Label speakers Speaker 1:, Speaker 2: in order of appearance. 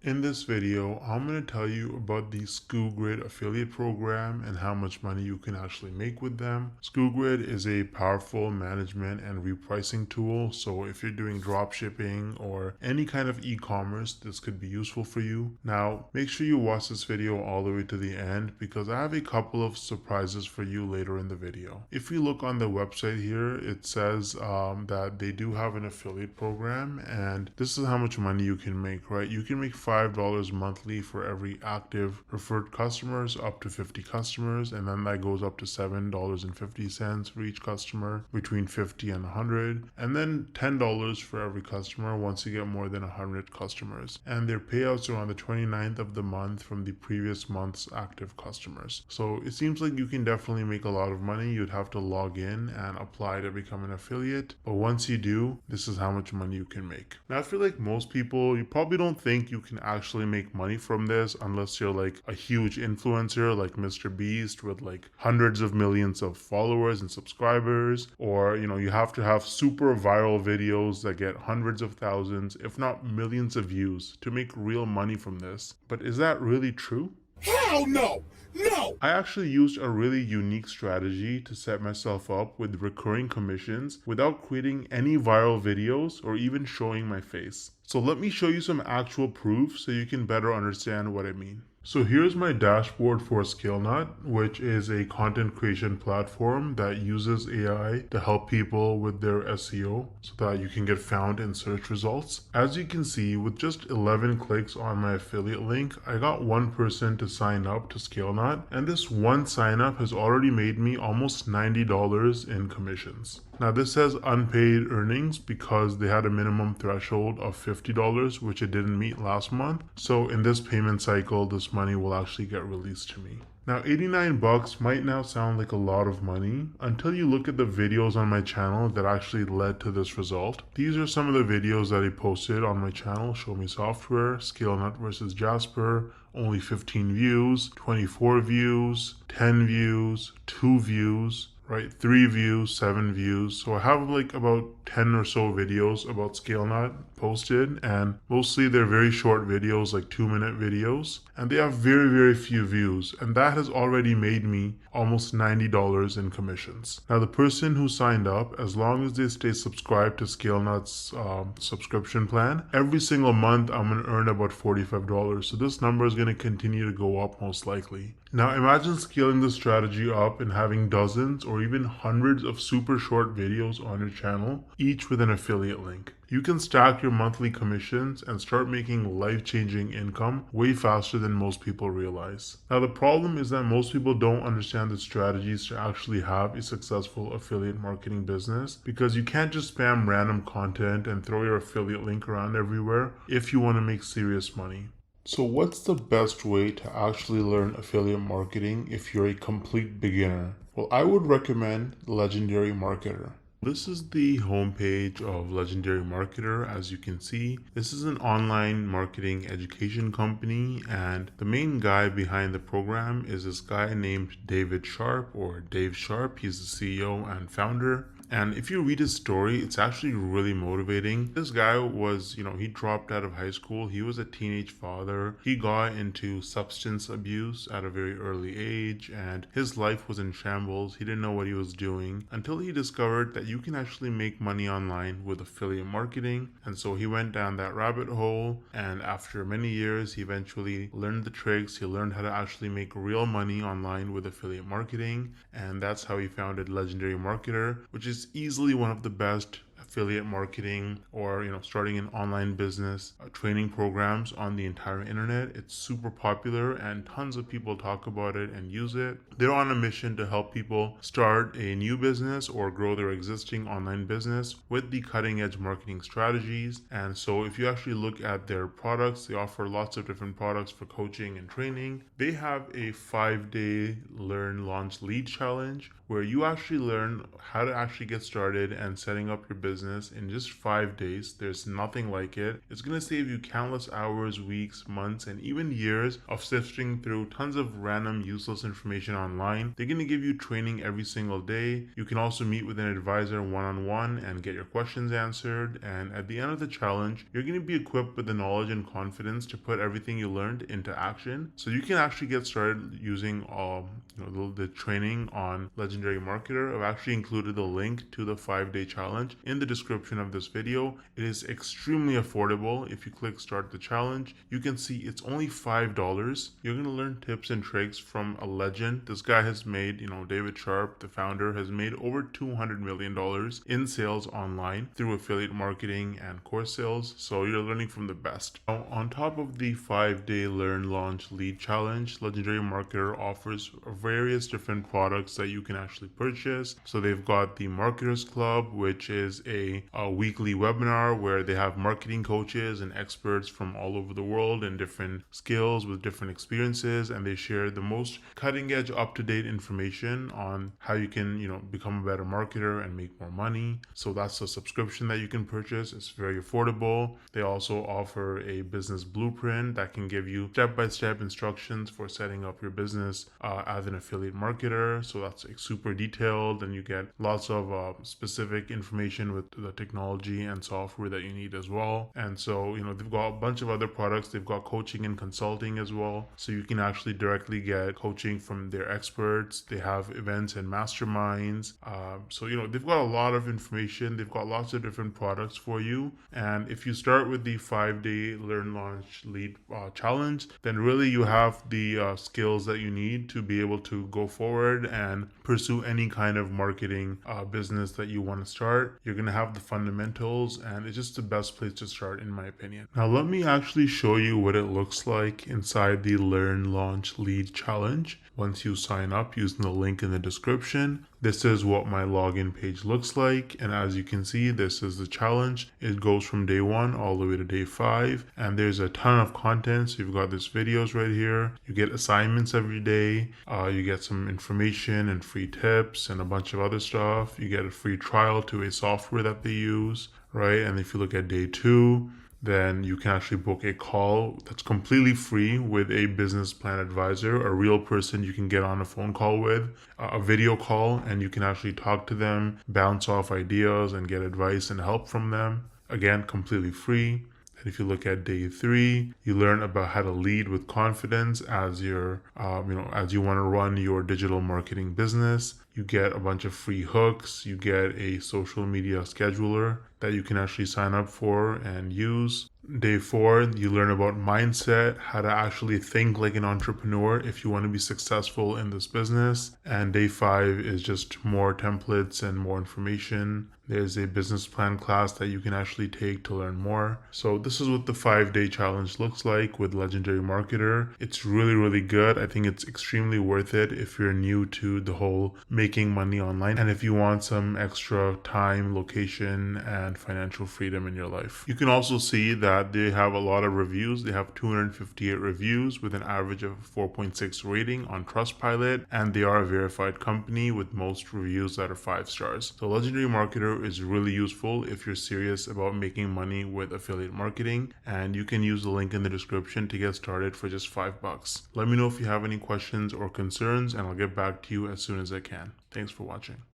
Speaker 1: In this video, I'm going to tell you about the SchoolGrid affiliate program and how much money you can actually make with them. SchoolGrid is a powerful management and repricing tool, so if you're doing drop shipping or any kind of e-commerce, this could be useful for you. Now, make sure you watch this video all the way to the end because I have a couple of surprises for you later in the video. If you look on the website here, it says that they do have an affiliate program, and this is how much money you can make, right? You can make $5 monthly for every active referred customers up to 50 customers, and then that goes up to $7.50 for each customer between 50 and 100, and then $10 for every customer once you get more than 100 customers. And their payouts are on the 29th of the month from the previous month's active customers. So it seems like you can definitely make a lot of money. You'd have to log in and apply to become an affiliate, but once you do, this is how much money you can make. Now I feel like most people, you probably don't think you can actually make money from this unless you're like a huge influencer like Mr. Beast with like hundreds of millions of followers and subscribers, or you have to have super viral videos that get hundreds of thousands if not millions of views to make real money from this. But is that really true?
Speaker 2: Hell no! No!
Speaker 1: I actually used a really unique strategy to set myself up with recurring commissions without creating any viral videos or even showing my face. So let me show you some actual proof so you can better understand what I mean. So here's my dashboard for ScaleNut, which is a content creation platform that uses AI to help people with their SEO so that you can get found in search results. As you can see, with just 11 clicks on my affiliate link, I got one person to sign up to ScaleNut, and this one sign up has already made me almost $90 in commissions. Now this says unpaid earnings because they had a minimum threshold of $50, which it didn't meet last month. So in this payment cycle, this money will actually get released to me. Now 89 bucks might now sound like a lot of money until you look at the videos on my channel that actually led to this result. These are some of the videos that I posted on my channel: Show Me Software, ScaleNut versus Jasper, only 15 views, 24 views, 10 views, 2 views, right? 3 views, 7 views. So I have like about 10 or so videos about ScaleNut posted, and mostly they're very short videos, like 2-minute videos, and they have very, very few views, and that has already made me almost $90 in commissions. Now the person who signed up, as long as they stay subscribed to ScaleNut's subscription plan, every single month I'm going to earn about $45. So this number is going to continue to go up most likely. Now imagine scaling this strategy up and having dozens or even hundreds of super short videos on your channel, each with an affiliate link. You can stack your monthly commissions and start making life-changing income way faster than most people realize. Now the problem is that most people don't understand the strategies to actually have a successful affiliate marketing business, because you can't just spam random content and throw your affiliate link around everywhere if you want to make serious money. So what's the best way to actually learn affiliate marketing if you're a complete beginner? Well, I would recommend Legendary Marketer. This is the homepage of Legendary Marketer. As you can see, this is an online marketing education company, and the main guy behind the program is this guy named David Sharp, or Dave Sharp. He's the CEO and founder. And if you read his story, it's actually really motivating. This guy was, he dropped out of high school. He was a teenage father. He got into substance abuse at a very early age, and his life was in shambles. He didn't know what he was doing until he discovered that you can actually make money online with affiliate marketing. And so he went down that rabbit hole, and after many years, he eventually learned the tricks. He learned how to actually make real money online with affiliate marketing, and that's how he founded Legendary Marketer, which is easily one of the best affiliate marketing or starting an online business training programs on the entire internet. It's super popular and tons of people talk about it and use it. They're on a mission to help people start a new business or grow their existing online business with the cutting edge marketing strategies. And so if you actually look at their products, they offer lots of different products for coaching and training. They have a 5-day learn launch lead challenge where you actually learn how to actually get started and setting up your business in just 5 days. There's nothing like it. It's going to save you countless hours, weeks, months, and even years of sifting through tons of random useless information online. They're going to give you training every single day. You can also meet with an advisor one-on-one and get your questions answered. And at the end of the challenge, you're going to be equipped with the knowledge and confidence to put everything you learned into action. So you can actually get started using the training on Legendary Marketer. I've actually included the link to the 5-day challenge in the description of this video. It is extremely affordable. If you click start the challenge, you can see it's only $5. You're going to learn tips and tricks from a legend. This guy has made, David Sharp, the founder, has made over $200 million in sales online through affiliate marketing and course sales. So you're learning from the best. Now, on top of the 5-day learn, launch, lead challenge, Legendary Marketer offers various different products that you can actually purchase. So they've got the Marketers Club, which is a weekly webinar where they have marketing coaches and experts from all over the world and different skills with different experiences, and they share the most cutting edge, up-to-date information on how you can become a better marketer and make more money. So that's a subscription that you can purchase. It's very affordable. They also offer a business blueprint that can give you step-by-step instructions for setting up your business as an affiliate marketer. So that's super detailed, and you get lots of specific information with the technology and software that you need as well. And so they've got a bunch of other products. They've got coaching and consulting as well, so you can actually directly get coaching from their experts. They have events and masterminds. So they've got a lot of information. They've got lots of different products for you. And if you start with the 5-day learn, launch, lead challenge, then really you have the skills that you need to be able to go forward and pursue any kind of marketing business that you want to start. You're going to have the fundamentals, and it's just the best place to start, in my opinion. Now let me actually show you what it looks like inside the learn, launch, lead challenge. Once you sign up using the link in the description, this is what my login page looks like. And as you can see, this is the challenge. It goes from day 1 all the way to day 5. And there's a ton of content. So you've got these videos right here. You get assignments every day. You get some information and free tips and a bunch of other stuff. You get a free trial to a software that they use, right? And if you look at day 2, then you can actually book a call that's completely free with a business plan advisor, a real person you can get on a phone call with, a video call, and you can actually talk to them, bounce off ideas, and get advice and help from them. Again, completely free. And if you look at day 3, you learn about how to lead with confidence as you're, as you want to run your digital marketing business. You get a bunch of free hooks. You get a social media scheduler that you can actually sign up for and use. Day 4, you learn about mindset, how to actually think like an entrepreneur if you want to be successful in this business. And day 5 is just more templates and more information. There's a business plan class that you can actually take to learn more. So this is what the 5-day challenge looks like with Legendary Marketer. It's really, really good. I think it's extremely worth it if you're new to the whole making money online, and if you want some extra time, location, and financial freedom in your life. You can also see that they have a lot of reviews. They have 258 reviews with an average of 4.6 rating on Trustpilot, and they are a verified company with most reviews that are 5 stars. So Legendary Marketer is really useful if you're serious about making money with affiliate marketing, and you can use the link in the description to get started for just $5. Let me know if you have any questions or concerns, and I'll get back to you as soon as I can. Thanks for watching.